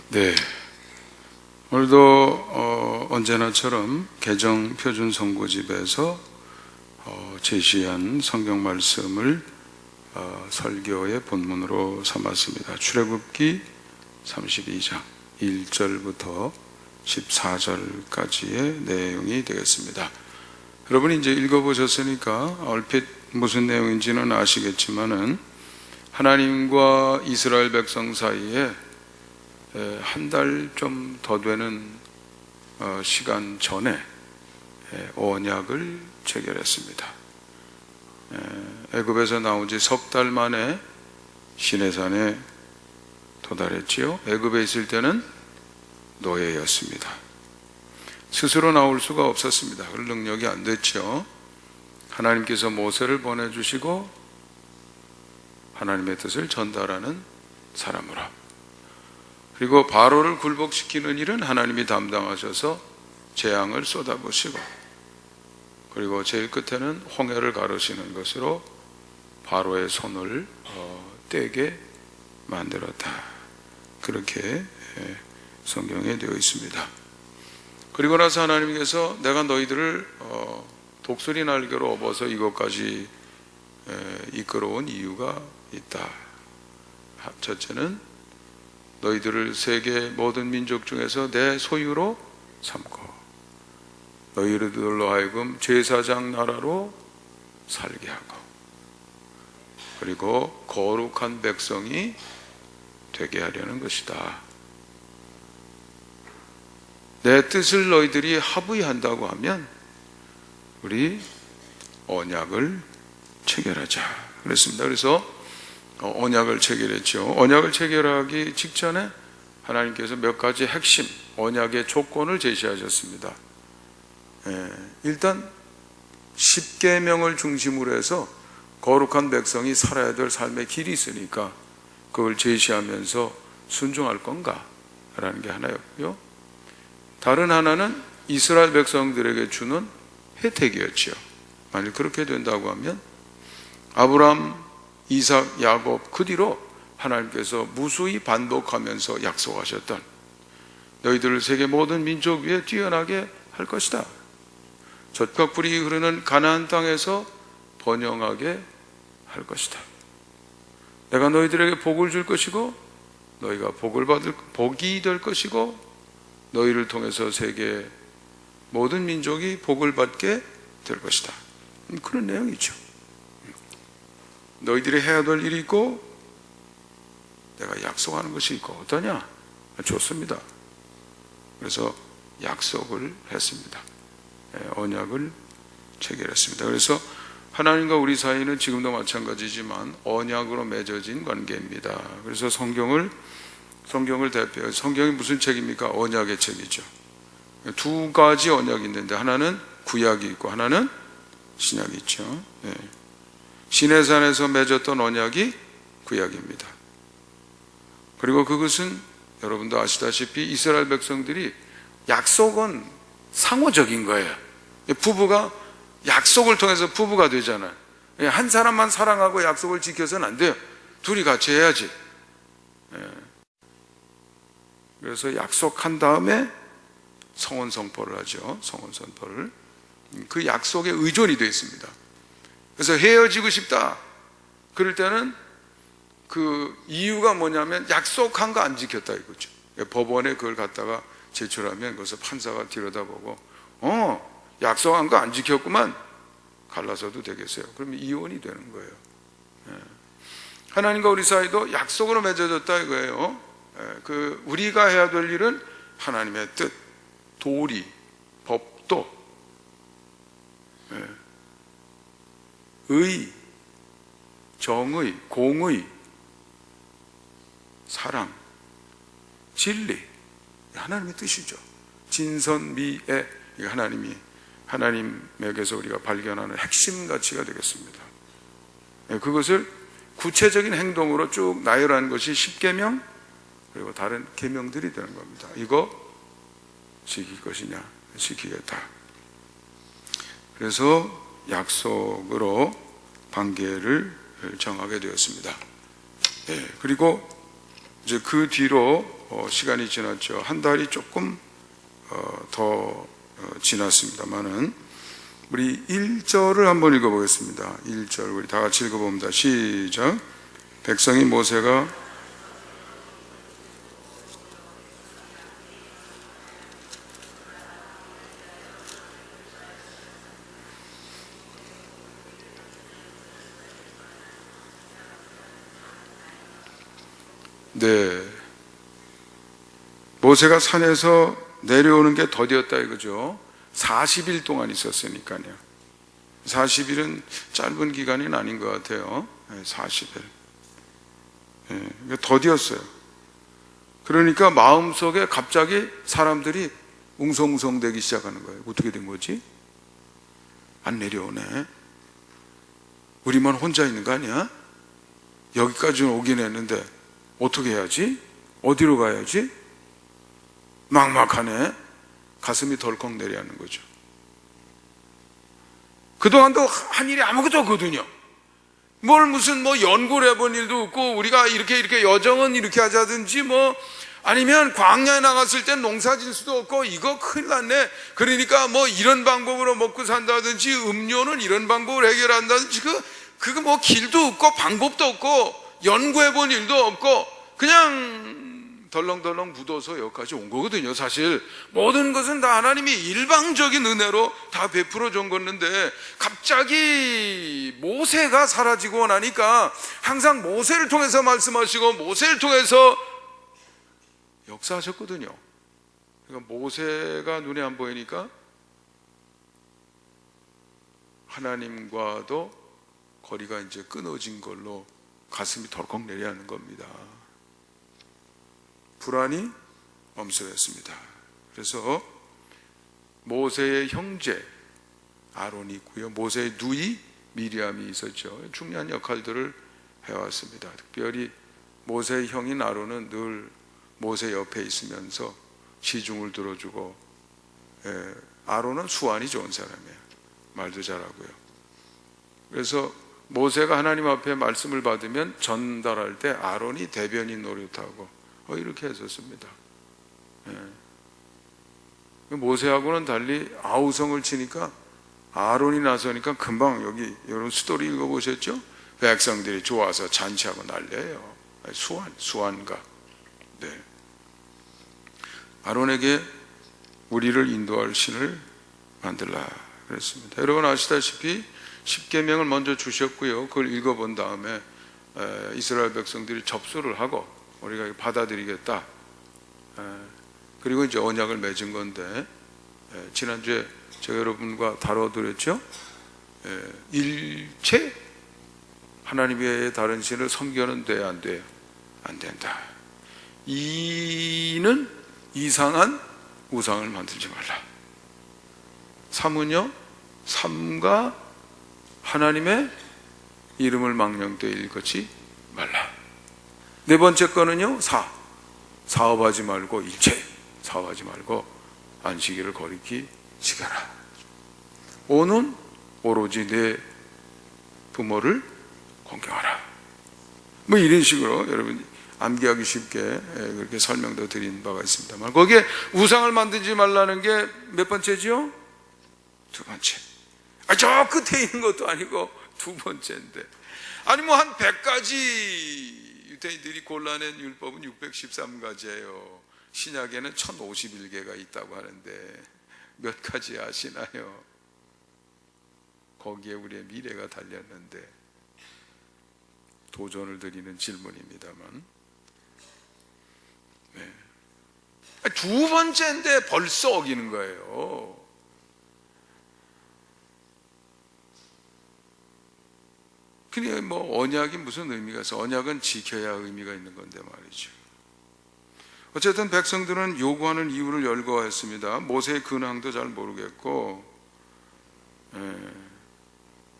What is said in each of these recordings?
네, 오늘도 언제나처럼 개정표준선고집에서 제시한 성경 말씀을 설교의 본문으로 삼았습니다. 출애굽기 32장 1절부터 14절까지의 내용이 되겠습니다. 여러분이 이제 읽어보셨으니까 얼핏 무슨 내용인지는 아시겠지만은 하나님과 이스라엘 백성 사이에 한 달 좀 더 되는 시간 전에 언약을 체결했습니다. 애굽에서 나온 지 석 달 만에 시내산에 도달했지요. 애굽에 있을 때는 노예였습니다. 스스로 나올 수가 없었습니다. 그럴 능력이 안 됐죠. 하나님께서 모세를 보내주시고 하나님의 뜻을 전달하는 사람으로, 그리고 바로를 굴복시키는 일은 하나님이 담당하셔서 재앙을 쏟아부으시고, 그리고 제일 끝에는 홍해를 가르시는 것으로 바로의 손을 떼게 만들었다. 그렇게 성경에 되어 있습니다. 그리고 나서 하나님께서 내가 너희들을 독수리 날개로 업어서 이곳까지 이끌어온 이유가 있다. 첫째는 너희들을 세계 모든 민족 중에서 내 소유로 삼고 너희들로 하여금 제사장 나라로 살게 하고, 그리고 거룩한 백성이 되게 하려는 것이다. 내 뜻을 너희들이 합의 한다고 하면 우리 언약을 체결하자 그랬습니다. 그래서 언약을 체결했죠. 언약을 체결하기 직전에 하나님께서 몇 가지 핵심 언약의 조건을 제시하셨습니다. 일단 10계명을 중심으로 해서 거룩한 백성이 살아야 될 삶의 길이 있으니까 그걸 제시하면서 순종할 건가? 라는 게 하나였고요. 다른 하나는 이스라엘 백성들에게 주는 혜택이었죠. 만일 그렇게 된다고 하면 아브라함, 이삭, 야곱, 그 뒤로 하나님께서 무수히 반복하면서 약속하셨던 너희들을 세계 모든 민족 위에 뛰어나게 할 것이다. 젖과 꿀이 흐르는 가나안 땅에서 번영하게 할 것이다. 내가 너희들에게 복을 줄 것이고 너희가 복이 될 것이고 너희를 통해서 세계 모든 민족이 복을 받게 될 것이다. 그런 내용이죠. 너희들이 해야 될 일이 있고 내가 약속하는 것이 있고 어떠냐? 좋습니다. 그래서 약속을 했습니다. 언약을 체결했습니다. 그래서 하나님과 우리 사이는 지금도 마찬가지지만 언약으로 맺어진 관계입니다. 그래서 성경을 대표해서, 성경이 무슨 책입니까? 언약의 책이죠. 두 가지 언약이 있는데 하나는 구약이 있고 하나는 신약이 있죠. 시내산에서 맺었던 언약이 구약입니다. 그리고 그것은 여러분도 아시다시피 이스라엘 백성들이, 약속은 상호적인 거예요. 부부가 약속을 통해서 부부가 되잖아요. 한 사람만 사랑하고 약속을 지켜서는 안 돼요. 둘이 같이 해야지. 그래서 약속한 다음에 성혼 선포를 하죠. 성혼 선포를. 그 약속에 의존이 되어 있습니다. 그래서 헤어지고 싶다 그럴 때는 그 이유가 뭐냐면 약속한 거 안 지켰다 이거죠. 법원에 그걸 갖다가 제출하면 그것을 판사가 들여다보고 약속한 거 안 지켰구만, 갈라서도 되겠어요. 그러면 이혼이 되는 거예요. 하나님과 우리 사이도 약속으로 맺어졌다 이거예요. 그 우리가 해야 될 일은 하나님의 뜻, 도리, 법도, 의, 정의, 공의, 사랑, 진리, 하나님의 뜻이죠. 진선미애, 하나님에게서 우리가 발견하는 핵심 가치가 되겠습니다. 그것을 구체적인 행동으로 쭉 나열하는 것이 10계명 그리고 다른 계명들이 되는 겁니다. 이거 지킬 것이냐, 지키겠다. 그래서 약속으로 관계를 정하게 되었습니다. 그리고 이제 그 뒤로 시간이 지났죠. 한 달이 조금 더 지났습니다만은 우리 1절을 한번 읽어보겠습니다. 1절 우리 다 같이 읽어봅니다. 시작. 백성이 모세가 모세가 산에서 내려오는 게 더디었다 이거죠. 40일 동안 있었으니까요. 40일은 짧은 기간이 아닌 것 같아요. 40일. 더디었어요. 그러니까 마음속에 갑자기 사람들이 웅성웅성 되기 시작하는 거예요. 어떻게 된 거지? 안 내려오네. 우리만 혼자 있는 거 아니야? 여기까지는 오긴 했는데 어떻게 해야지? 어디로 가야지? 막막하네. 가슴이 덜컥 내려앉는 거죠. 그동안도 한 일이 아무것도 없거든요. 무슨 연구를 해본 일도 없고, 우리가 이렇게 여정은 이렇게 하자든지 아니면 광야에 나갔을 땐 농사 질 수도 없고, 이거 큰일 났네. 그러니까 이런 방법으로 먹고 산다든지, 음료는 이런 방법으로 해결한다든지, 그거 길도 없고, 방법도 없고, 연구해 본 일도 없고, 그냥 덜렁덜렁 묻어서 여기까지 온 거거든요. 사실 모든 것은 다 하나님이 일방적인 은혜로 다 베풀어 준 건데, 갑자기 모세가 사라지고 나니까 항상 모세를 통해서 말씀하시고 모세를 통해서 역사하셨거든요. 그러니까 모세가 눈에 안 보이니까 하나님과도 거리가 이제 끊어진 걸로 가슴이 덜컥 내려앉는 겁니다. 불안이 엄습했습니다. 그래서 모세의 형제 아론이 있고요, 모세의 누이 미리암이 있었죠. 중요한 역할들을 해왔습니다. 특별히 모세의 형인 아론은 늘 모세 옆에 있으면서 시중을 들어주고, 아론은 수완이 좋은 사람이에요. 말도 잘하고요. 그래서 모세가 하나님 앞에 말씀을 받으면 전달할 때 아론이 대변인 노릇하고 이렇게 했었습니다. 모세하고는 달리 아우성을 치니까 아론이 나서니까 금방, 여기 여러분 스토리 읽어보셨죠? 백성들이 좋아서 잔치하고 난리예요. 수완가. 네. 아론에게 우리를 인도할 신을 만들라 그랬습니다. 여러분 아시다시피 10계명을 먼저 주셨고요, 그걸 읽어본 다음에 이스라엘 백성들이 접수를 하고 우리가 받아들이겠다. 그리고 이제 언약을 맺은 건데, 지난주에 제가 여러분과 다뤄드렸죠. 일체 하나님 외에 다른 신을 섬겨는 돼, 안 돼요? 안 된다. 이는 이상한 우상을 만들지 말라. 삼은요, 삼가 하나님의 이름을 망령되이 일컫지 말라. 네 번째 거는요, 사업하지 말고, 일체 사업하지 말고 안식일을 거룩히 지켜라. 오는 오로지 내 부모를 공경하라. 이런 식으로 여러분 암기하기 쉽게 그렇게 설명도 드린 바가 있습니다만, 거기에 우상을 만들지 말라는 게 몇 번째지요? 두 번째. 저 끝에 있는 것도 아니고 두 번째인데, 아니 한 100가지 유대인들이 골라낸 율법은 613가지예요. 신약에는 1051개가 있다고 하는데 몇 가지 아시나요? 거기에 우리의 미래가 달렸는데, 도전을 드리는 질문입니다만, 두 번째인데 벌써 어기는 거예요. 그래 언약이 무슨 의미가 있어? 언약은 지켜야 의미가 있는 건데 말이죠. 어쨌든 백성들은 요구하는 이유를 열거했습니다. 모세의 근황도 잘 모르겠고,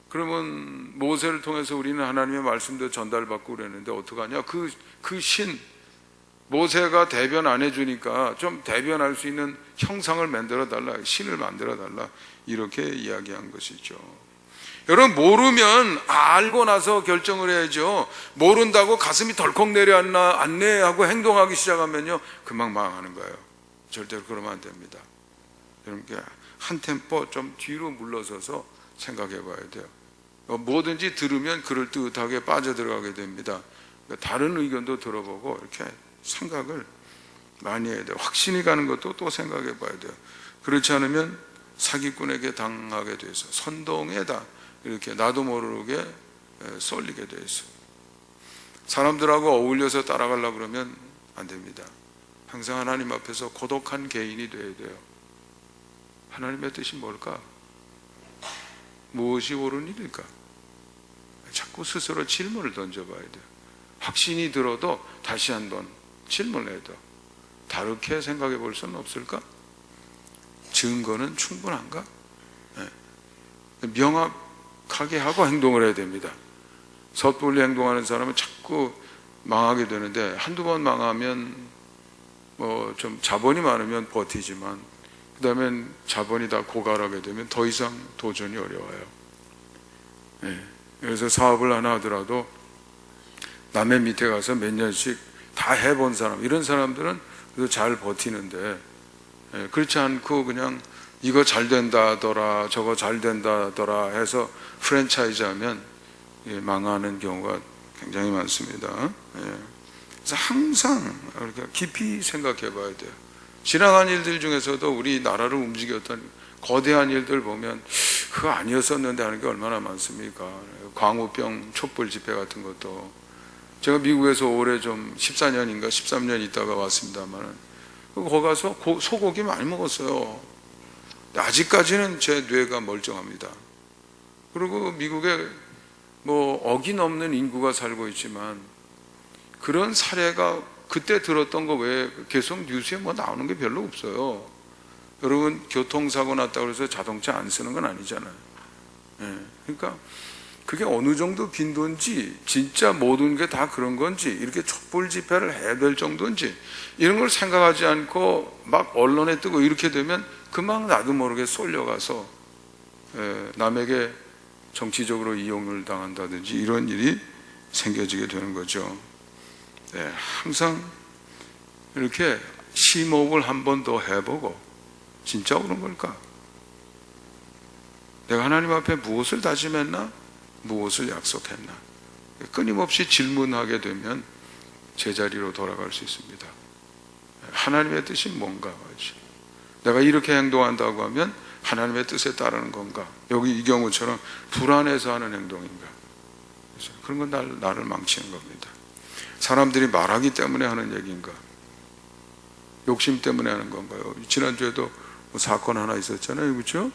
그러면 모세를 통해서 우리는 하나님의 말씀도 전달받고 그랬는데 어떡하냐? 그 신, 모세가 대변 안 해주니까 좀 대변할 수 있는 형상을 만들어 달라, 신을 만들어 달라, 이렇게 이야기한 것이죠. 여러분, 모르면 알고 나서 결정을 해야죠. 모른다고 가슴이 덜컥 내려앉네 하고 행동하기 시작하면요, 금방 망하는 거예요. 절대로 그러면 안 됩니다. 여러분, 한 템포 좀 뒤로 물러서서 생각해 봐야 돼요. 뭐든지 들으면 그럴듯하게 빠져들어가게 됩니다. 다른 의견도 들어보고 이렇게 생각을 많이 해야 돼요. 확신이 가는 것도 또 생각해 봐야 돼요. 그렇지 않으면 사기꾼에게 당하게 돼서 선동에다 이렇게 나도 모르게 쏠리게 돼 있어요. 사람들하고 어울려서 따라가려고 그러면 안 됩니다. 항상 하나님 앞에서 고독한 개인이 돼야 돼요. 하나님의 뜻이 뭘까? 무엇이 옳은 일일까? 자꾸 스스로 질문을 던져봐야 돼요. 확신이 들어도 다시 한번 질문을 해도 다르게 생각해 볼 수는 없을까? 증거는 충분한가? 명확하게 하고 행동을 해야 됩니다. 섣불리 행동하는 사람은 자꾸 망하게 되는데, 한두 번 망하면 좀 자본이 많으면 버티지만, 그 다음엔 자본이 다 고갈하게 되면 더 이상 도전이 어려워요. 그래서 사업을 하나 하더라도 남의 밑에 가서 몇 년씩 다 해본 사람, 이런 사람들은 그래도 잘 버티는데, 그렇지 않고 그냥 이거 잘 된다더라 저거 잘 된다더라 해서 프랜차이즈 하면 망하는 경우가 굉장히 많습니다. 그래서 항상 이렇게 깊이 생각해 봐야 돼요. 지나간 일들 중에서도 우리 나라를 움직였던 거대한 일들 보면 그거 아니었었는데 하는 게 얼마나 많습니까? 광우병 촛불 집회 같은 것도, 제가 미국에서 올해 좀 14년인가 13년 있다가 왔습니다만, 거기 가서 소고기 많이 먹었어요. 아직까지는 제 뇌가 멀쩡합니다. 그리고 미국에 억이 넘는 인구가 살고 있지만 그런 사례가 그때 들었던 거 외에 계속 뉴스에 나오는 게 별로 없어요. 여러분, 교통사고 났다고 해서 자동차 안 쓰는 건 아니잖아요. 그러니까 그게 어느 정도 빈도인지, 진짜 모든 게 다 그런 건지, 이렇게 촛불 집회를 해야 될 정도인지, 이런 걸 생각하지 않고 막 언론에 뜨고 이렇게 되면 금방 나도 모르게 쏠려가서 남에게 정치적으로 이용을 당한다든지 이런 일이 생겨지게 되는 거죠. 항상 이렇게 심호흡을 한 번 더 해보고, 진짜 그런 걸까? 내가 하나님 앞에 무엇을 다짐했나? 무엇을 약속했나? 끊임없이 질문하게 되면 제자리로 돌아갈 수 있습니다. 하나님의 뜻이 뭔가? 내가 이렇게 행동한다고 하면 하나님의 뜻에 따르는 건가? 여기 이 경우처럼 불안해서 하는 행동인가? 그런 건 나를 망치는 겁니다. 사람들이 말하기 때문에 하는 얘기인가? 욕심 때문에 하는 건가요? 지난주에도 사건 하나 있었잖아요, 그렇죠?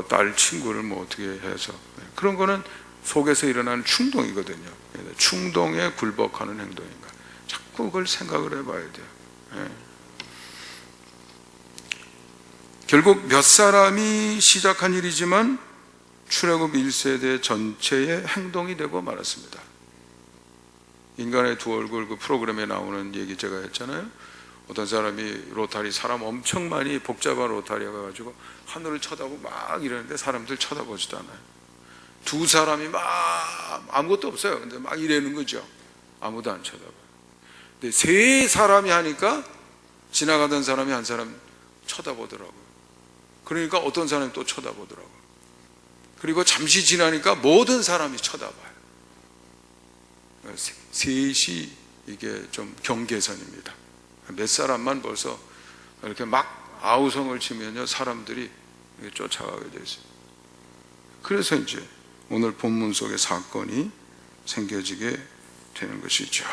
딸 친구를 어떻게 해서, 그런 거는 속에서 일어나는 충동이거든요. 충동에 굴복하는 행동인가? 자꾸 그걸 생각을 해봐야 돼요. 결국 몇 사람이 시작한 일이지만 출애굽 1세대 전체의 행동이 되고 말았습니다. 인간의 두 얼굴, 그 프로그램에 나오는 얘기 제가 했잖아요. 어떤 사람이 로타리, 사람 엄청 많이 복잡한 로타리에 가가지고 하늘을 쳐다보고 막 이러는데 사람들 쳐다보지도 않아요. 두 사람이 막 아무것도 없어요. 근데 막 이러는 거죠. 아무도 안 쳐다봐요. 근데 세 사람이 하니까 지나가던 사람이 한 사람 쳐다보더라고요. 그러니까 어떤 사람이 또 쳐다보더라고요. 그리고 잠시 지나니까 모든 사람이 쳐다봐요. 셋이 이게 좀 경계선입니다. 몇 사람만 벌써 이렇게 막 아우성을 치면요, 사람들이 쫓아가게 되어 있어요. 그래서 이제 오늘 본문 속에 사건이 생겨지게 되는 것이죠.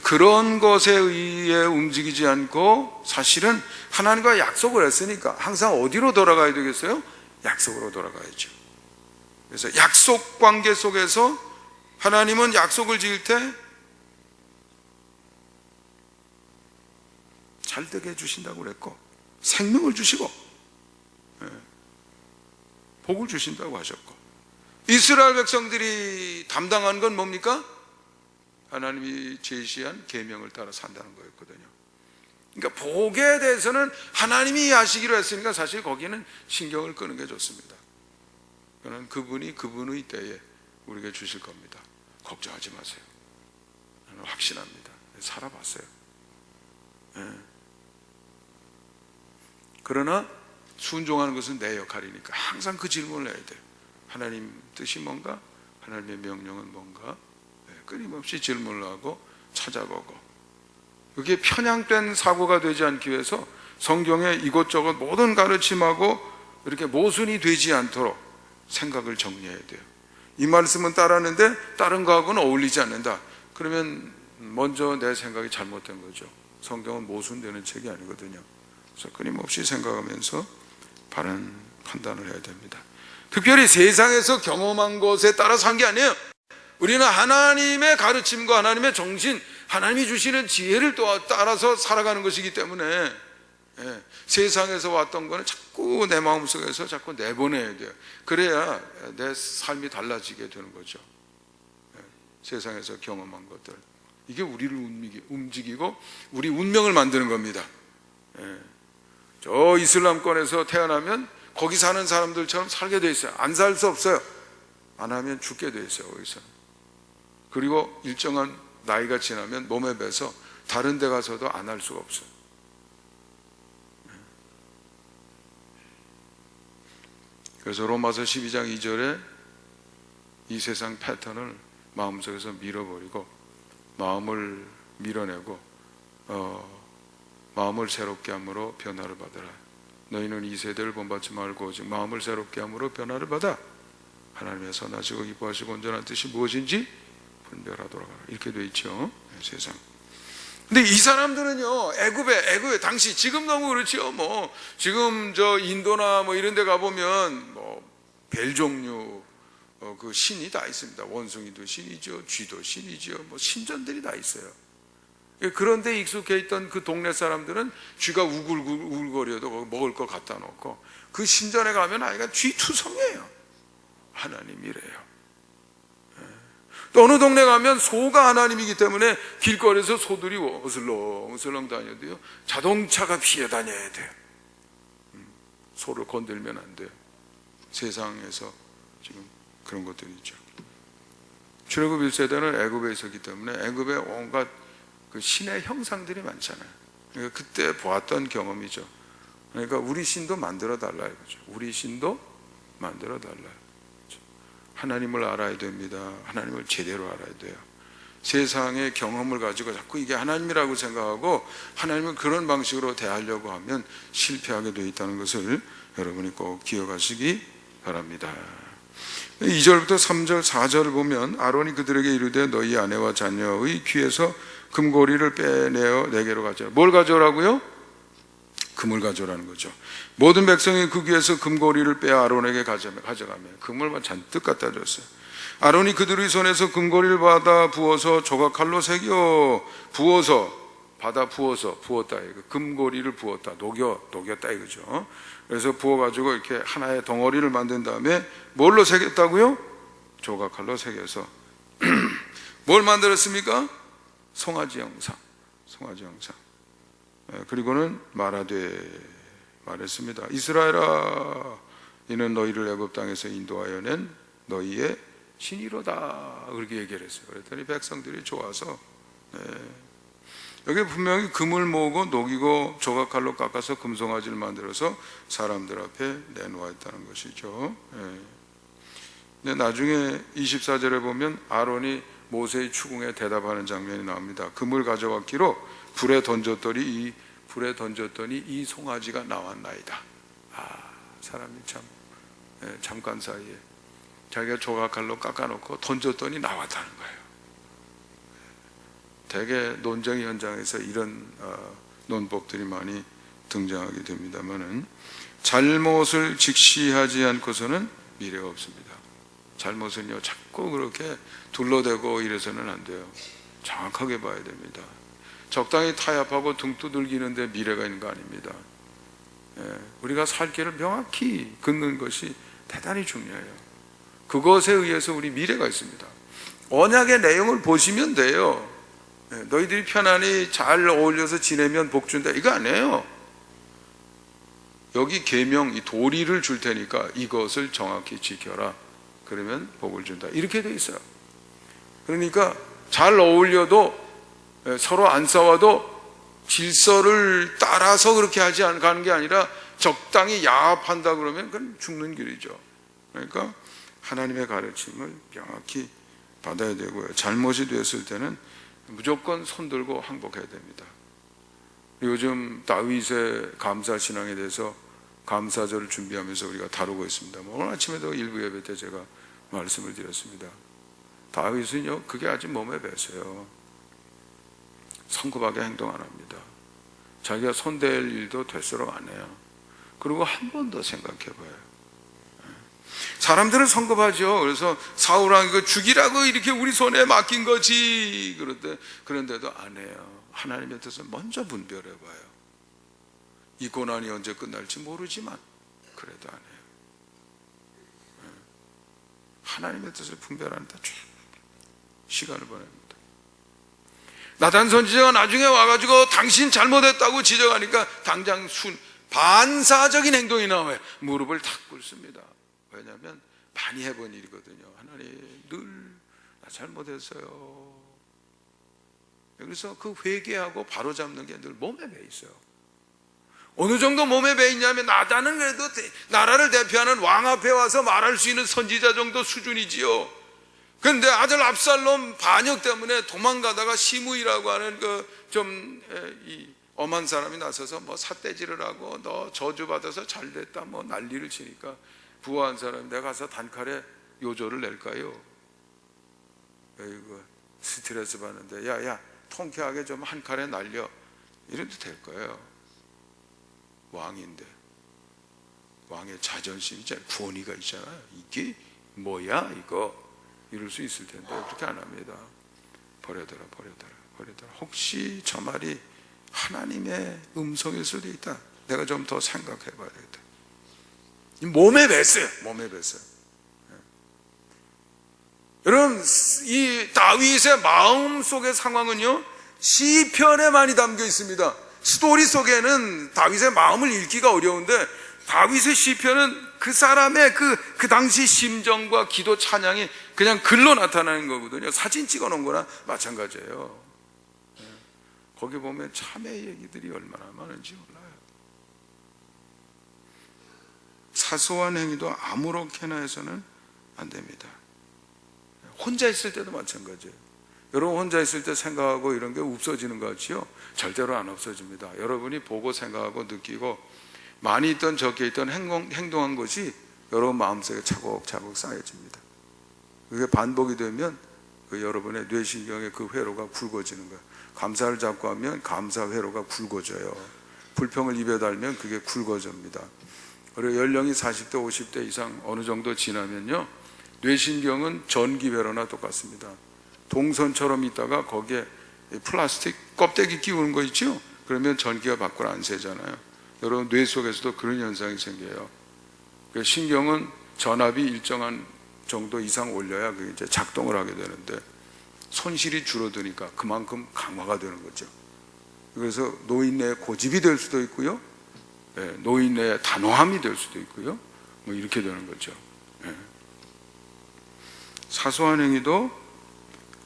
그런 것에 의해 움직이지 않고 사실은 하나님과 약속을 했으니까 항상 어디로 돌아가야 되겠어요? 약속으로 돌아가야죠. 그래서 약속 관계 속에서 하나님은 약속을 지을 때 잘 되게 해주신다고 그랬고, 생명을 주시고 복을 주신다고 하셨고, 이스라엘 백성들이 담당한 건 뭡니까? 하나님이 제시한 계명을 따라 산다는 거였거든요. 그러니까 복에 대해서는 하나님이 하시기로 했으니까 사실 거기는 신경을 끄는 게 좋습니다. 그는 그분의 때에 우리에게 주실 겁니다. 걱정하지 마세요. 저는 확신합니다. 살아봤어요. 그러나 순종하는 것은 내 역할이니까 항상 그 질문을 해야 돼요. 하나님 뜻이 뭔가? 하나님의 명령은 뭔가? 끊임없이 질문을 하고 찾아보고, 그게 편향된 사고가 되지 않기 위해서 성경에 이것저것 모든 가르침하고 이렇게 모순이 되지 않도록 생각을 정리해야 돼요. 이 말씀은 따랐는데 다른 거하고는 어울리지 않는다. 그러면 먼저 내 생각이 잘못된 거죠. 성경은 모순되는 책이 아니거든요. 그래서 끊임없이 생각하면서 바른 판단을 해야 됩니다. 특별히 세상에서 경험한 것에 따라서 한 게 아니에요. 우리는 하나님의 가르침과 하나님의 정신, 하나님이 주시는 지혜를 따라서 살아가는 것이기 때문에 세상에서 왔던 거는 자꾸 내 마음속에서 자꾸 내보내야 돼요. 그래야 내 삶이 달라지게 되는 거죠. 세상에서 경험한 것들, 이게 우리를 움직이고 우리 운명을 만드는 겁니다. 저 이슬람권에서 태어나면 거기 사는 사람들처럼 살게 돼 있어요. 안 살 수 없어요. 안 하면 죽게 돼 있어요, 거기서. 그리고 일정한 나이가 지나면 몸에 배서 다른 데 가서도 안 할 수가 없어요. 그래서 로마서 12장 2절에 이 세상 패턴을 마음속에서 밀어버리고 마음을 밀어내고 마음을 새롭게 함으로 변화를 받으라. 너희는 이 세대를 본받지 말고 오직 마음을 새롭게 함으로 변화를 받아 하나님의 선하시고 기뻐하시고 온전한 뜻이 무엇인지 분별하도록 하라. 이렇게 돼 있죠, 세상. 근데 이 사람들은요, 애굽에 당시, 지금 너무 그렇지요. 뭐 지금 저 인도나 뭐 이런 데 가보면 뭐 벨 종류 그 신이 다 있습니다. 원숭이도 신이죠, 쥐도 신이죠. 뭐 신전들이 다 있어요. 그런데 익숙해 있던 그 동네 사람들은 쥐가 우글우글거려도 거기 먹을 거 갖다 놓고, 그 신전에 가면 아이가 쥐투성이에요. 하나님이래요. 또 어느 동네 가면 소가 하나님이기 때문에 길거리에서 소들이 어슬렁어슬렁 다녀도요, 자동차가 피해 다녀야 돼요. 소를 건들면 안 돼요. 세상에서 지금 그런 것들이 있죠. 출애굽 1세대는 애굽에 있었기 때문에 애굽에 온갖 그 신의 형상들이 많잖아요. 그러니까 그때 보았던 경험이죠. 그러니까 우리 신도 만들어 달라 이거죠. 우리 신도 만들어 달라요. 하나님을 알아야 됩니다. 하나님을 제대로 알아야 돼요. 세상의 경험을 가지고 자꾸 이게 하나님이라고 생각하고 하나님을 그런 방식으로 대하려고 하면 실패하게 되어 있다는 것을 여러분이 꼭 기억하시기 바랍니다. 2절부터 3절 4절을 보면 아론이 그들에게 이르되 너희 아내와 자녀의 귀에서 금고리를 빼내어 내게로 가져라. 뭘 가져오라고요? 금을 가져오라는 거죠. 모든 백성이 그 귀에서 금고리를 빼어 아론에게 가져가며 금을 잔뜩 갖다 줬어요. 아론이 그들의 손에서 금고리를 받아 부어서 조각칼로 새겨 부었다. 금고리를 부었다. 녹였다 이거죠. 그래서 부어가지고 이렇게 하나의 덩어리를 만든 다음에 뭘로 새겼다고요? 조각칼로 새겨서 뭘 만들었습니까? 송아지 형상. 그리고는 말했습니다. 이스라엘아, 이는 너희를 애굽 땅에서 인도하여 낸 너희의 신이로다. 그렇게 얘기를 했어요. 그랬더니 백성들이 좋아서, 여기 분명히 금을 모으고 녹이고 조각칼로 깎아서 금송아지를 만들어서 사람들 앞에 내놓았다는 것이죠. 근데 나중에 24절에 보면 아론이 모세의 추궁에 대답하는 장면이 나옵니다. 금을 가져왔기로 불에 던졌더니 이 송아지가 나왔나이다. 사람이 참 잠깐 사이에 자기가 조각칼로 깎아놓고 던졌더니 나왔다는 거예요. 대개 논쟁 현장에서 이런 논법들이 많이 등장하게 됩니다만은, 잘못을 직시하지 않고서는 미래가 없습니다. 잘못은요, 자꾸 그렇게 둘러대고 이래서는 안 돼요. 정확하게 봐야 됩니다. 적당히 타협하고 등 두들기는데 미래가 있는 거 아닙니다. 우리가 살 길을 명확히 긋는 것이 대단히 중요해요. 그것에 의해서 우리 미래가 있습니다. 언약의 내용을 보시면 돼요. 너희들이 편안히 잘 어울려서 지내면 복 준다, 이거 아니에요. 여기 계명, 이 도리를 줄 테니까 이것을 정확히 지켜라. 그러면 복을 준다. 이렇게 돼 있어요. 그러니까 잘 어울려도 서로 안 싸워도 질서를 따라서 그렇게 하지 가는 게 아니라 적당히 야합한다 그러면 그건 죽는 길이죠. 그러니까 하나님의 가르침을 명확히 받아야 되고요. 잘못이 됐을 때는 무조건 손들고 항복해야 됩니다. 요즘 다윗의 감사 신앙에 대해서 감사절을 준비하면서 우리가 다루고 있습니다. 오늘 아침에도 일부 예배 때 제가 말씀을 드렸습니다. 다윗은요, 그게 아직 몸에 배서요. 성급하게 행동 안 합니다. 자기가 손댈 일도 될수록 안 해요. 그리고 한 번 더 생각해 봐요. 사람들은 성급하죠. 그래서 사울왕 이거 죽이라고 이렇게 우리 손에 맡긴 거지. 그런데도 안 해요. 하나님의 뜻을 먼저 분별해 봐요. 이 고난이 언제 끝날지 모르지만 그래도 안 해요. 하나님의 뜻을 분별하는데 시간을 보냅니다. 나단 선지자가 나중에 와가지고 당신 잘못했다고 지적하니까 당장 반사적인 행동이 나와요. 무릎을 탁 꿇습니다. 왜냐하면 많이 해본 일이거든요. 하나님 늘 나 잘못했어요. 그래서 그 회개하고 바로잡는 게 늘 몸에 배 있어요. 어느 정도 몸에 배 있냐면 나단은 그래도 나라를 대표하는 왕 앞에 와서 말할 수 있는 선지자 정도 수준이지요. 그런데 아들 압살롬 반역 때문에 도망가다가 시므이라고 하는 이 엄한 사람이 나서서 뭐 삿대질을 하고 너 저주받아서 잘됐다 뭐 난리를 치니까 부하한 사람이 내가 가서 단칼에 요조를 낼까요? 이거 스트레스 받는데 야야 통쾌하게 좀 한 칼에 날려 이래도 될 거예요. 왕인데 왕의 자존심 있잖아요. 권위가 있잖아요. 이게 뭐야 이거 이럴 수 있을 텐데 그렇게 안 합니다. 버려둬라. 혹시 저 말이 하나님의 음성일 수도 있다. 내가 좀 더 생각해 봐야 되겠다. 몸에 뱄어요. 여러분 이 다윗의 마음 속의 상황은요 시편에 많이 담겨 있습니다. 스토리 속에는 다윗의 마음을 읽기가 어려운데 다윗의 시편은 그 사람의 그 당시 심정과 기도 찬양이 그냥 글로 나타나는 거거든요. 사진 찍어 놓은 거나 마찬가지예요. 거기 보면 참의 얘기들이 얼마나 많은지 몰라요. 사소한 행위도 아무렇게나 해서는 안 됩니다. 혼자 있을 때도 마찬가지예요. 여러분 혼자 있을 때 생각하고 이런 게 없어지는 것 같지요? 절대로 안 없어집니다. 여러분이 보고 생각하고 느끼고 많이 있던 적게 있던 행동한 것이 여러분 마음속에 차곡차곡 쌓여집니다. 그게 반복이 되면 여러분의 뇌신경의 그 회로가 굵어지는 거예요. 감사를 잡고 하면 감사 회로가 굵어져요. 불평을 입에 달면 그게 굵어집니다. 그리고 연령이 40대 50대 이상 어느 정도 지나면요 뇌신경은 전기회로나 똑같습니다. 동선처럼 있다가 거기에 플라스틱 껍데기 끼우는 거 있죠? 그러면 전기가 밖으로 안 새잖아요. 여러분 뇌 속에서도 그런 현상이 생겨요. 신경은 전압이 일정한 정도 이상 올려야 그게 이제 작동을 하게 되는데 손실이 줄어드니까 그만큼 강화가 되는 거죠. 그래서 노인네의 고집이 될 수도 있고요, 노인네의 단호함이 될 수도 있고요, 뭐 이렇게 되는 거죠. 사소한 행위도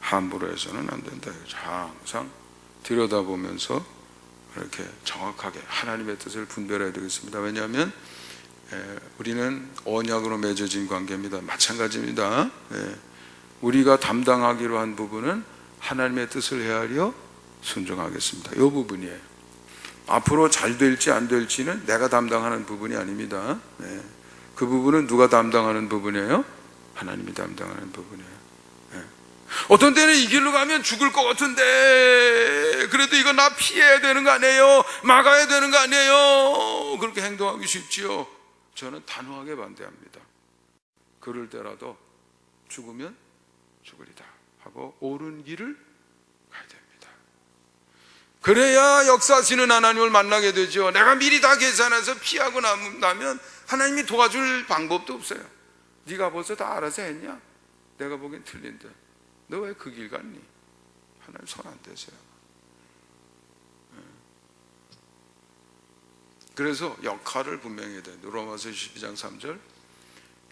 함부로 해서는 안 된다. 항상 들여다보면서 이렇게 정확하게 하나님의 뜻을 분별해야 되겠습니다. 왜냐하면 우리는 언약으로 맺어진 관계입니다. 마찬가지입니다. 우리가 담당하기로 한 부분은 하나님의 뜻을 헤아려 순종하겠습니다. 이 부분이에요. 앞으로 잘 될지 안 될지는 내가 담당하는 부분이 아닙니다. 그 부분은 누가 담당하는 부분이에요? 하나님이 담당하는 부분이에요. 어떤 때는 이 길로 가면 죽을 것 같은데 그래도 이거 나 피해야 되는 거 아니에요? 막아야 되는 거 아니에요? 그렇게 행동하기 쉽지요. 저는 단호하게 반대합니다. 그럴 때라도 죽으면 죽으리다 하고 옳은 길을 가야 됩니다. 그래야 역사하시는 하나님을 만나게 되죠. 내가 미리 다 계산해서 피하고 나면 하나님이 도와줄 방법도 없어요. 네가 벌써 다 알아서 했냐? 내가 보기엔 틀린데 너 왜 그 길 갔니? 하나님 손 안 대세요. 그래서 역할을 분명히 해야 돼. 로마서 12장 3절,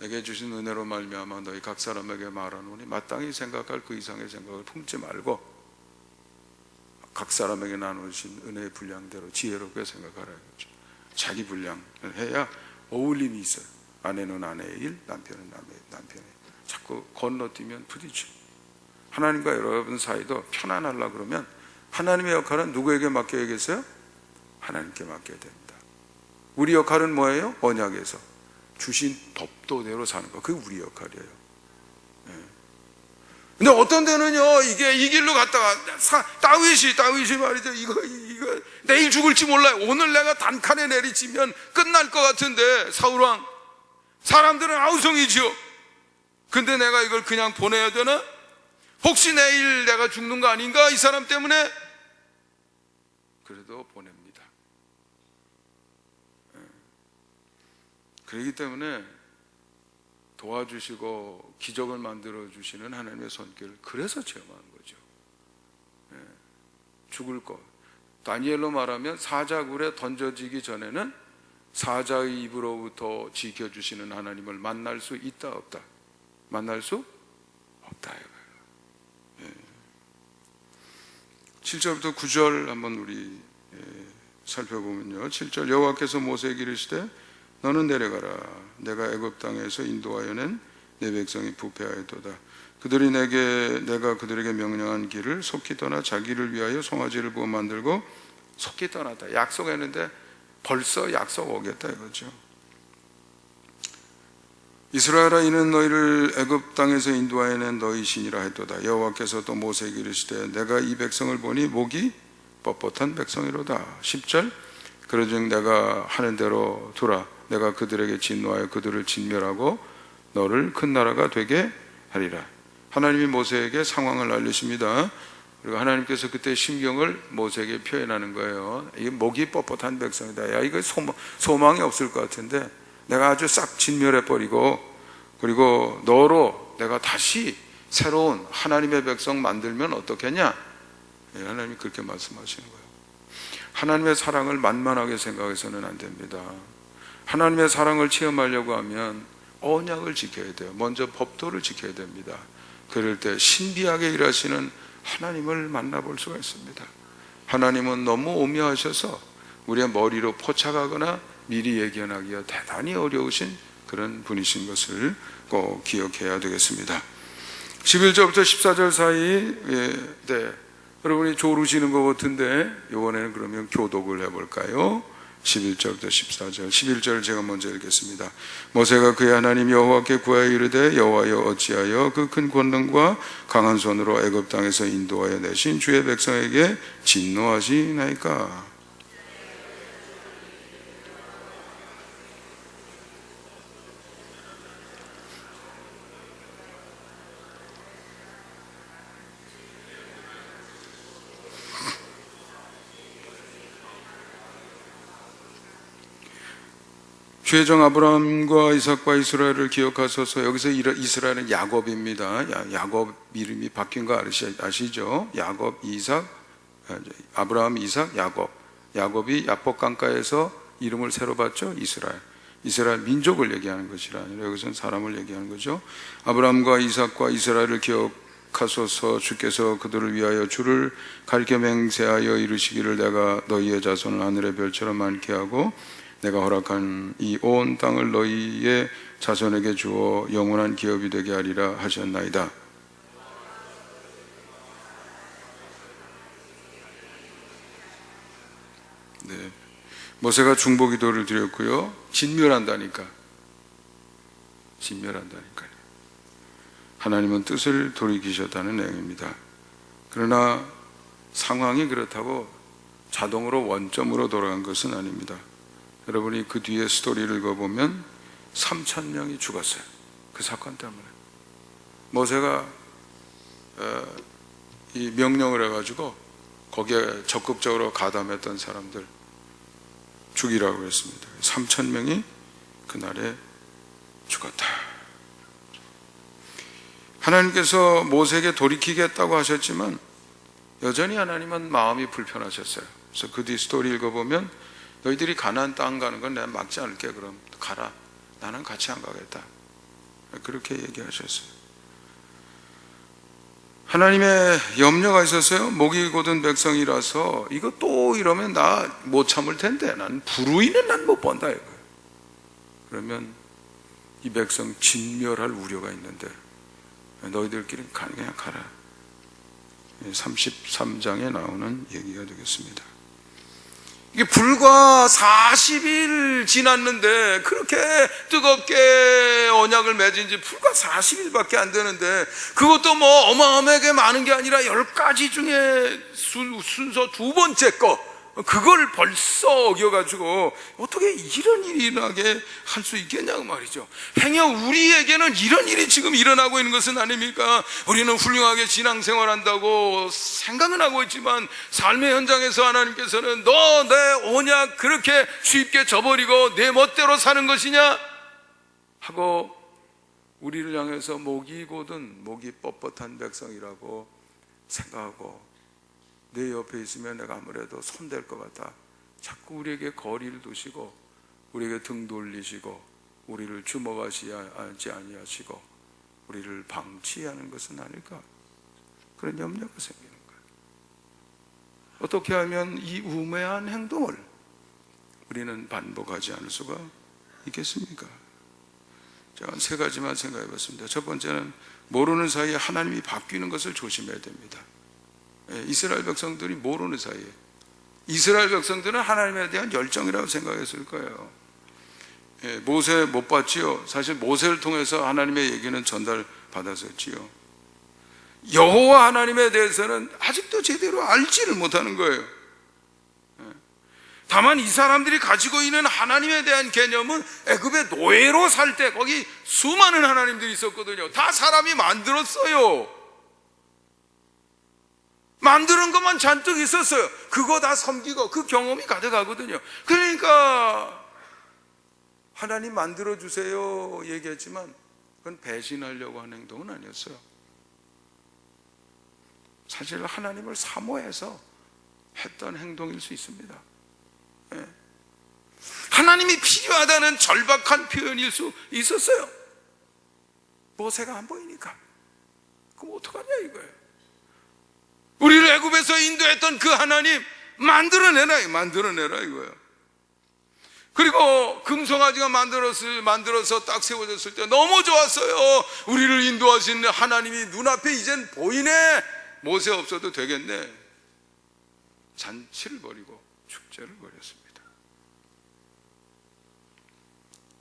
내게 주신 은혜로 말미암아 너희 각 사람에게 말하노니 마땅히 생각할 그 이상의 생각을 품지 말고 각 사람에게 나누신 은혜의 분량대로 지혜롭게 생각하라 이거죠. 자기 분량을 해야 어울림이 있어요. 아내는 아내의 일, 남편은 남편의 일. 자꾸 건너뛰면 부딪혀. 하나님과 여러분 사이도 편안하려고 그러면 하나님의 역할은 누구에게 맡겨야겠어요? 하나님께 맡겨야 됩니다. 우리 역할은 뭐예요? 언약에서 주신 법도대로 사는 거. 그게 우리 역할이에요. 근데 어떤 데는요, 이게 이 길로 갔다가 다윗이 말이죠. 이거 내일 죽을지 몰라요. 오늘 내가 단칸에 내리치면 끝날 것 같은데 사울왕, 사람들은 아우성이지요. 근데 내가 이걸 그냥 보내야 되나? 혹시 내일 내가 죽는 거 아닌가? 이 사람 때문에? 그래도 보냅니다. 그렇기 때문에 도와주시고 기적을 만들어 주시는 하나님의 손길을 그래서 체험하는 거죠. 죽을 것. 다니엘로 말하면 사자굴에 던져지기 전에는 사자의 입으로부터 지켜주시는 하나님을 만날 수 있다 없다? 만날 수 없다. 7절부터 9절 한번 우리 살펴보면요, 7절, 여호와께서 모세에게 이르시되 너는 내려가라. 내가 애굽 땅에서 인도하여 낸 내 백성이 부패하였도다. 그들이 내가 그들에게 명령한 길을 속히 떠나 자기를 위하여 송아지를 부어 만들고 속히 떠났다. 약속했는데 벌써 약속 오겠다 이거죠. 이스라엘아, 이는 너희를 애굽 땅에서 인도하여 낸 너희 신이라 했도다. 여호와께서 또 모세에게 이르시되 내가 이 백성을 보니 목이 뻣뻣한 백성이로다. 10절, 그러즉 내가 하는 대로 두라. 내가 그들에게 진노하여 그들을 진멸하고 너를 큰 나라가 되게 하리라. 하나님이 모세에게 상황을 알리십니다. 그리고 하나님께서 그때 심경을 모세에게 표현하는 거예요. 이게 목이 뻣뻣한 백성이다. 야, 이거 소망이 없을 것 같은데 내가 아주 싹 진멸해버리고, 그리고 너로 내가 다시 새로운 하나님의 백성 만들면 어떻겠냐? 하나님이 그렇게 말씀하시는 거예요. 하나님의 사랑을 만만하게 생각해서는 안 됩니다. 하나님의 사랑을 체험하려고 하면 언약을 지켜야 돼요. 먼저 법도를 지켜야 됩니다. 그럴 때 신비하게 일하시는 하나님을 만나볼 수가 있습니다. 하나님은 너무 오묘하셔서 우리의 머리로 포착하거나 미리 예견하기가 대단히 어려우신 그런 분이신 것을 꼭 기억해야 되겠습니다. 11절부터 14절 사이, 여러분이 조르시는 것 같은데 이번에는 그러면 교독을 해볼까요? 11절부터 14절. 11절을 제가 먼저 읽겠습니다. 모세가 그의 하나님 여호와께 구하여 이르되 여호와여, 어찌하여 그 큰 권능과 강한 손으로 애굽 땅에서 인도하여 내신 주의 백성에게 진노하시나이까? 죄정 아브라함과 이삭과 이스라엘을 기억하소서. 여기서 이스라엘은 야곱입니다. 야곱 이름이 바뀐 거 아시죠? 야곱, 이삭, 아브라함, 이삭, 야곱. 야곱이 야복 강가에서 이름을 새로 받죠. 이스라엘 민족을 얘기하는 것이 아니라 여기서는 사람을 얘기하는 거죠. 아브라함과 이삭과 이스라엘을 기억하소서. 주께서 그들을 위하여 주를 가리켜 맹세하여 이르시기를 내가 너희의 자손을 하늘의 별처럼 많게 하고 내가 허락한 이 온 땅을 너희의 자손에게 주어 영원한 기업이 되게 하리라 하셨나이다. 네, 모세가 중보기도를 드렸고요. 진멸한다니까요. 하나님은 뜻을 돌이키셨다는 내용입니다. 그러나 상황이 그렇다고 자동으로 원점으로 돌아간 것은 아닙니다. 여러분이 그 뒤에 스토리를 읽어보면 3,000명이 죽었어요. 그 사건 때문에. 모세가 이 명령을 해가지고 거기에 적극적으로 가담했던 사람들 죽이라고 했습니다. 3,000명이 그날에 죽었다. 하나님께서 모세에게 돌이키겠다고 하셨지만 여전히 하나님은 마음이 불편하셨어요. 그래서 그 뒤 스토리 읽어보면 너희들이 가나안 땅 가는 건 내가 막지 않을게. 그럼 가라. 나는 같이 안 가겠다. 그렇게 얘기하셨어요. 하나님의 염려가 있었어요. 목이 곧은 백성이라서 이거 또 이러면 나 못 참을 텐데 난 불의는 난 못 본다 이거예요. 그러면 이 백성 진멸할 우려가 있는데 너희들끼리 그냥 가라. 33장에 나오는 얘기가 되겠습니다. 이게 불과 40일 지났는데 그렇게 뜨겁게 언약을 맺은 지 불과 40일밖에 안 되는데 그것도 뭐 어마어마하게 많은 게 아니라 10가지 중에 순서 두 번째 거 그걸 벌써 어겨가지고 어떻게 이런 일이 일어나게 할 수 있겠냐고 말이죠. 행여 우리에게는 이런 일이 지금 일어나고 있는 것은 아닙니까? 우리는 훌륭하게 신앙생활한다고 생각은 하고 있지만 삶의 현장에서 하나님께서는 너 내 언약 그렇게 쉽게 저버리고 내 멋대로 사는 것이냐? 하고 우리를 향해서 목이 곧은 목이 뻣뻣한 백성이라고 생각하고 내 옆에 있으면 내가 아무래도 손댈 것 같아 자꾸 우리에게 거리를 두시고 우리에게 등 돌리시고 우리를 주목하지 아니하시고 우리를 방치하는 것은 아닐까? 그런 염려가 생기는 거예요. 어떻게 하면 이 우매한 행동을 우리는 반복하지 않을 수가 있겠습니까? 제가 세 가지만 생각해 봤습니다. 첫 번째는 모르는 사이에 하나님이 바뀌는 것을 조심해야 됩니다. 이스라엘 백성들이 모르는 사이에 이스라엘 백성들은 하나님에 대한 열정이라고 생각했을 거예요. 모세 못 봤지요. 사실 모세를 통해서 하나님의 얘기는 전달받았었지요. 여호와 하나님에 대해서는 아직도 제대로 알지를 못하는 거예요. 다만 이 사람들이 가지고 있는 하나님에 대한 개념은 애굽의 노예로 살 때 거기 수많은 하나님들이 있었거든요. 다 사람이 만들었어요. 만드는 것만 잔뜩 있었어요. 그거 다 섬기고 그 경험이 가져가거든요. 그러니까 하나님 만들어주세요 얘기했지만 그건 배신하려고 하는 행동은 아니었어요. 사실 하나님을 사모해서 했던 행동일 수 있습니다. 하나님이 필요하다는 절박한 표현일 수 있었어요. 모세가 안 보이니까. 그럼 어떡하냐 이거예요. 우리를 애굽에서 인도했던 그 하나님 만들어내라 이거예요. 그리고 금송아지가 만들어서 딱 세워졌을 때 너무 좋았어요. 우리를 인도하시는 하나님이 눈앞에 이젠 보이네. 모세 없어도 되겠네. 잔치를 벌이고 축제를 벌였습니다.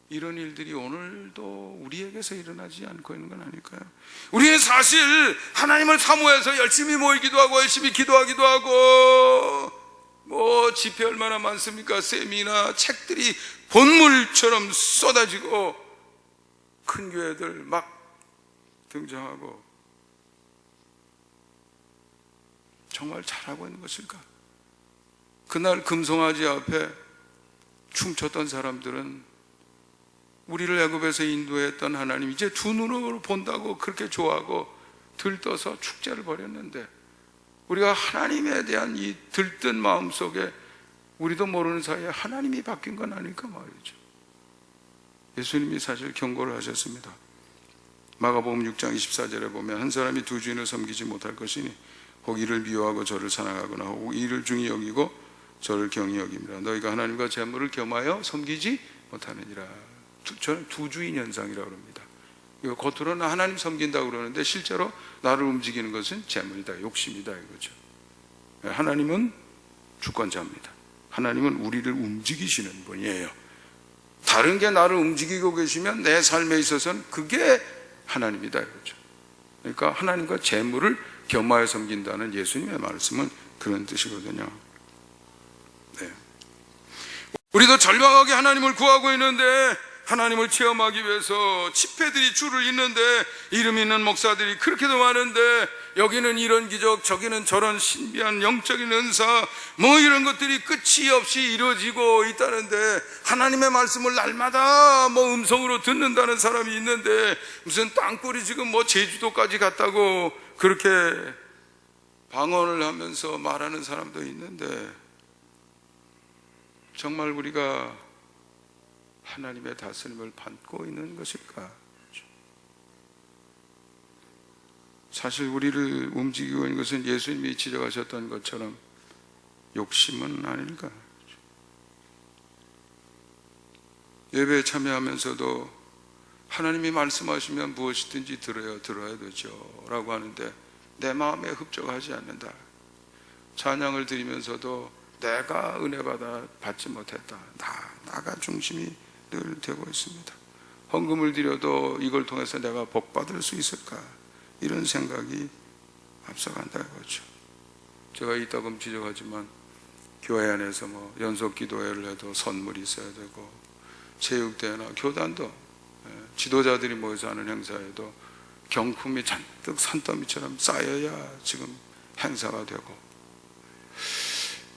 이런 일들이 오늘도 우리에게서 일어나지 않고 있는 건 아닐까요? 우리는 사실 하나님을 사모해서 열심히 모이기도 하고 열심히 기도하기도 하고 뭐 집회 얼마나 많습니까? 세미나 책들이 본물처럼 쏟아지고 큰 교회들 막 등장하고 정말 잘하고 있는 것일까? 그날 금송아지 앞에 춤췄던 사람들은 우리를 애굽에서 인도했던 하나님 이제 두 눈으로 본다고 그렇게 좋아하고 들떠서 축제를 벌였는데 우리가 하나님에 대한 이 들뜬 마음 속에 우리도 모르는 사이에 하나님이 바뀐 건 아닐까 말이죠. 예수님이 사실 경고를 하셨습니다. 마가복음 6장 24절에 보면 한 사람이 두 주인을 섬기지 못할 것이니 혹 이를 미워하고 저를 사랑하거나 혹 이를 중히 여기고 저를 경히 여깁니다. 너희가 하나님과 재물을 겸하여 섬기지 못하느니라. 저는 두 주인 현상이라고 합니다. 이거 겉으로는 하나님 섬긴다고 그러는데 실제로 나를 움직이는 것은 재물이다, 욕심이다 이거죠. 하나님은 주권자입니다. 하나님은 우리를 움직이시는 분이에요. 다른 게 나를 움직이고 계시면 내 삶에 있어서는 그게 하나님이다 이거죠. 그러니까 하나님과 재물을 겸하여 섬긴다는 예수님의 말씀은 그런 뜻이거든요. 네. 우리도 절박하게 하나님을 구하고 있는데 하나님을 체험하기 위해서 집회들이 줄을 잇는데 이름 있는 목사들이 그렇게도 많은데 여기는 이런 기적 저기는 저런 신비한 영적인 은사 뭐 이런 것들이 끝이 없이 이루어지고 있다는데 하나님의 말씀을 날마다 뭐 음성으로 듣는다는 사람이 있는데 무슨 땅굴이 지금 뭐 제주도까지 갔다고 그렇게 방언을 하면서 말하는 사람도 있는데 정말 우리가 하나님의 다스림을 받고 있는 것일까? 사실 우리를 움직이고 있는 것은 예수님이 지적하셨던 것처럼 욕심은 아닐까? 예배에 참여하면서도 하나님이 말씀하시면 무엇이든지 들어야 되죠 라고 하는데 내 마음에 흡족하지 않는다. 찬양을 드리면서도 내가 은혜 받지 못했다, 나가 중심이 늘 되고 있습니다. 헌금을 드려도 이걸 통해서 내가 복 받을 수 있을까, 이런 생각이 앞서간다 이거죠. 제가 이따금 지적하지만 교회 안에서 연속 기도회를 해도 선물이 있어야 되고, 체육대회나 교단도 지도자들이 모여서 하는 행사에도 경품이 잔뜩 산더미처럼 쌓여야 지금 행사가 되고,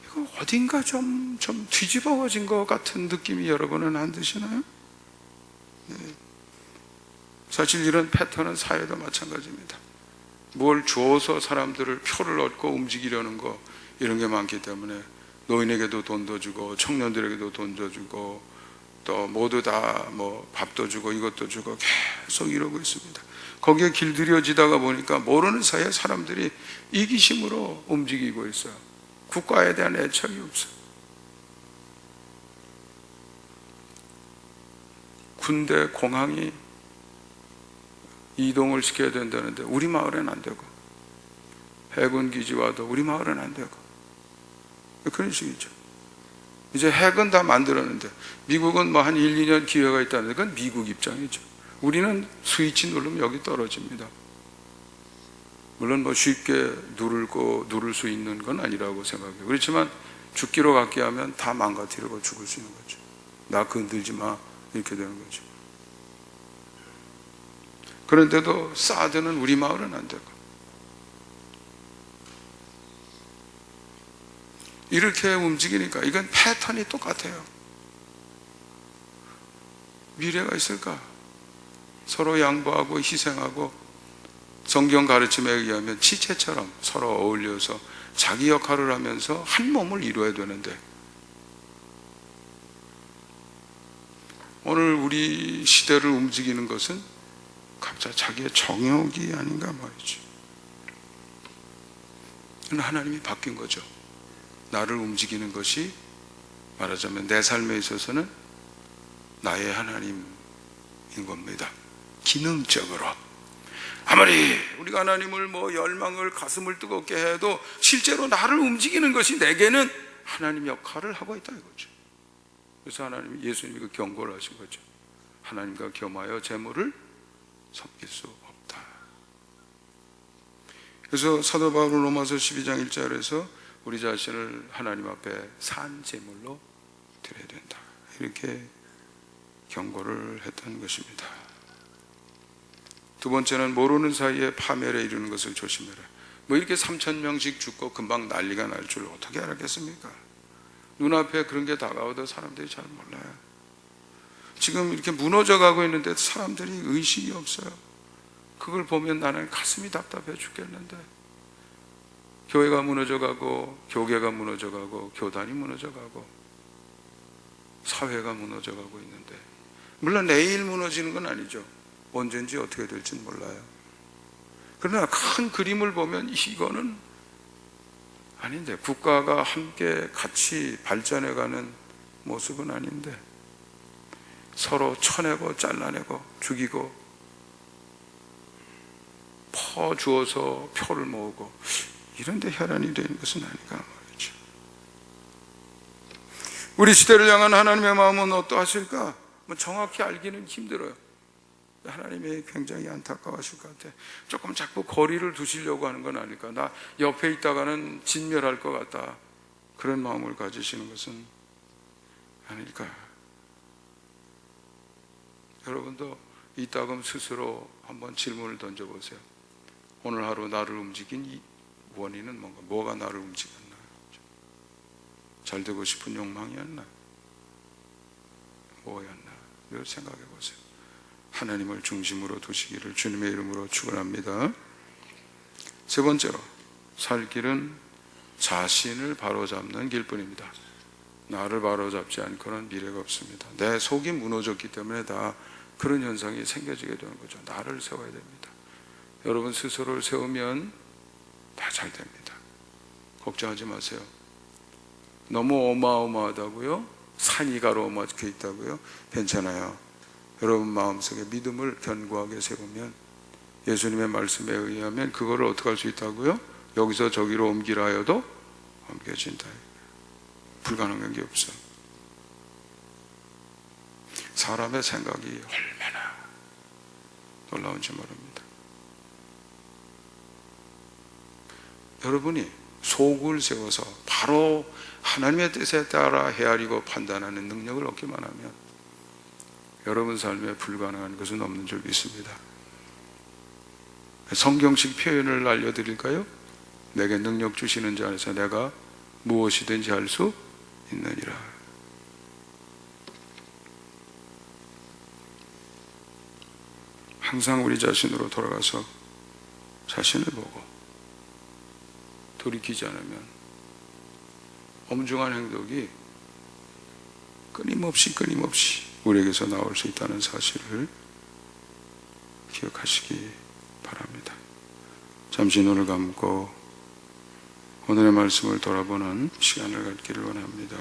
이거 어딘가 좀 뒤집어진 것 같은 느낌이 여러분은 안 드시나요? 네. 사실 이런 패턴은 사회도 마찬가지입니다. 뭘 줘서 사람들을 표를 얻고 움직이려는 거, 이런 게 많기 때문에 노인에게도 돈도 주고 청년들에게도 돈도 주고 또 모두 다 밥도 주고 이것도 주고 계속 이러고 있습니다. 거기에 길들여지다가 보니까 모르는 사이에 사람들이 이기심으로 움직이고 있어요. 국가에 대한 애착이 없어요. 군대, 공항이 이동을 시켜야 된다는데 우리 마을엔 안 되고, 해군 기지 와도 우리 마을엔 안 되고, 그런 식이죠. 이제 핵은 다 만들었는데 미국은 한 1, 2년 기회가 있다는데 그건 미국 입장이죠. 우리는 스위치 누르면 여기 떨어집니다. 물론 쉽게 누를 수 있는 건 아니라고 생각해요. 그렇지만 죽기로 갖게 하면 다 망가뜨리고 죽을 수 있는 거죠. 나 건들지 마, 이렇게 되는 거죠. 그런데도 사드는 우리 마을은 안 되고, 이렇게 움직이니까 이건 패턴이 똑같아요. 미래가 있을까? 서로 양보하고 희생하고, 성경 가르침에 의하면 지체처럼 서로 어울려서 자기 역할을 하면서 한 몸을 이루어야 되는데, 오늘 우리 시대를 움직이는 것은 각자 자기의 정욕이 아닌가 말이죠. 하나님이 바뀐 거죠. 나를 움직이는 것이 말하자면 내 삶에 있어서는 나의 하나님인 겁니다. 기능적으로. 아무리 우리가 하나님을 열망을 가슴을 뜨겁게 해도 실제로 나를 움직이는 것이 내게는 하나님 역할을 하고 있다 이거죠. 그래서 예수님이 그 경고를 하신 거죠. 하나님과 겸하여 재물을 섞일 수 없다. 그래서 사도 바울은 로마서 12장 1절에서 우리 자신을 하나님 앞에 산 제물로 드려야 된다, 이렇게 경고를 했던 것입니다. 두 번째는 모르는 사이에 파멸에 이르는 것을 조심해라. 이렇게 3,000명씩 죽고 금방 난리가 날 줄 어떻게 알았겠습니까? 눈앞에 그런 게 다가오도 사람들이 잘 몰라요. 지금 이렇게 무너져 가고 있는데 사람들이 의식이 없어요. 그걸 보면 나는 가슴이 답답해 죽겠는데, 교회가 무너져가고 교계가 무너져가고 교단이 무너져가고 사회가 무너져가고 있는데, 물론 내일 무너지는 건 아니죠. 언젠지 어떻게 될지는 몰라요. 그러나 큰 그림을 보면 이거는 아닌데, 국가가 함께 같이 발전해가는 모습은 아닌데 서로 쳐내고 잘라내고 죽이고 퍼주어서 표를 모으고 이런데 혈안이 되는 것은 아닌가 말이죠. 우리 시대를 향한 하나님의 마음은 어떠하실까? 정확히 알기는 힘들어요. 하나님이 굉장히 안타까워하실 것 같아. 조금 자꾸 거리를 두시려고 하는 건 아닐까? 나 옆에 있다가는 진멸할 것 같다, 그런 마음을 가지시는 것은 아닐까? 여러분도 이따금 스스로 한번 질문을 던져보세요. 오늘 하루 나를 움직인 이 원인은 뭔가? 뭐가 나를 움직였나? 잘 되고 싶은 욕망이었나? 뭐였나? 이걸 생각해 보세요. 하나님을 중심으로 두시기를 주님의 이름으로 축원합니다. 세 번째로, 살 길은 자신을 바로잡는 길뿐입니다. 나를 바로잡지 않고는 미래가 없습니다. 내 속이 무너졌기 때문에 다 그런 현상이 생겨지게 되는 거죠. 나를 세워야 됩니다. 여러분 스스로를 세우면 다 잘 됩니다. 걱정하지 마세요. 너무 어마어마하다고요? 산이 가로막혀 있다고요? 괜찮아요. 여러분 마음속에 믿음을 견고하게 세우면 예수님의 말씀에 의하면 그거를 어떻게 할 수 있다고요? 여기서 저기로 옮기라 하여도 옮겨진다. 불가능한 게 없어. 사람의 생각이 얼마나 놀라운지 모릅니다. 여러분이 속을 세워서 바로 하나님의 뜻에 따라 헤아리고 판단하는 능력을 얻기만 하면 여러분 삶에 불가능한 것은 없는 줄 믿습니다. 성경식 표현을 알려드릴까요? 내게 능력 주시는 자 안에서 내가 무엇이든지 할 수 있느니라. 항상 우리 자신으로 돌아가서 자신을 보고 돌이키지 않으면 엄중한 행동이 끊임없이 우리에게서 나올 수 있다는 사실을 기억하시기 바랍니다. 잠시 눈을 감고 오늘의 말씀을 돌아보는 시간을 갖기를 원합니다.